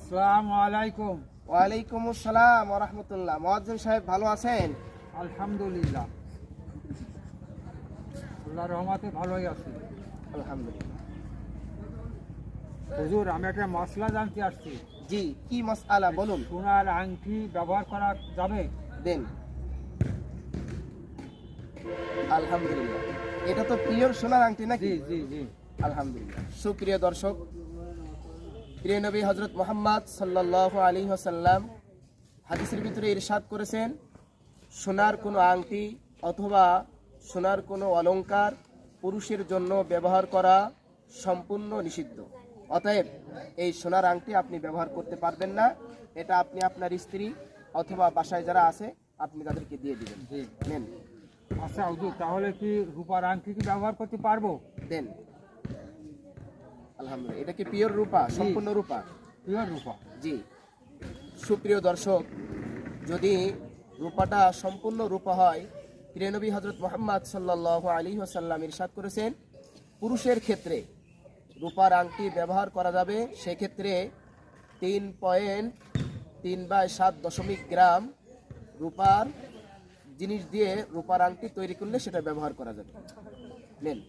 আসসালামু আলাইকুম। ওয়ালাইকুম আসসালাম ওয়া রাহমাতুল্লাহ। মুয়াজ্জিন সাহেব ভালো আছেন? আলহামদুলিল্লাহ, আল্লাহর রহমতে ভালোই আছি। আলহামদুলিল্লাহ। হুজুর, আমি একটা মশলা জানতে আসছি। জি, কি মাসআলা বলুন? সোনার আংটি ব্যবহার করা যাবে? দেন। আলহামদুলিল্লাহ। এটা তো পিওর সোনার আংটি নাকি? জি জি জি। আলহামদুলিল্লাহ। সুপ্রিয় দর্শক, প্রিয় নবী হযরত মুহাম্মদ সাল্লাল্লাহু আলাইহি ওয়াসাল্লাম হাদিসের ভিতরে ইরশাদ করেছেন, সোনার কোনো আংটি অথবা সোনার কোনো অলংকার পুরুষের জন্য ব্যবহার করা সম্পূর্ণ নিষিদ্ধ। অতএব এই সোনার আংটি আপনি ব্যবহার করতে পারবেন না। এটা আপনি আপনার স্ত্রী অথবা বাসায় যারা আছে আপনি তাদেরকে দিয়ে দিবেন। জি। নেন। আচ্ছা হুজুর, তাহলে কি রূপার আংটি কি ব্যবহার করতে পারবো? দেন। আলহামদুলিল্লাহ। এটা কি পিওর রূপা, সম্পূর্ণ রূপা? পিওর রূপা। জি। সুপ্রিয় দর্শক, যদি রূপাটা সম্পূর্ণ রূপা হয়, প্রিয় নবী হযরত মুহাম্মদ সাল্লাল্লাহু আলাইহি ওয়াসাল্লাম ইরশাদ করেছেন, পুরুষের ক্ষেত্রে রূপার আংটি ব্যবহার করা যাবে সেক্ষেত্রে 3.3/7 গ্রাম রূপার জিনিস দিয়ে রূপার আংটি তৈরি করলে সেটা ব্যবহার করা যাবে। নেন।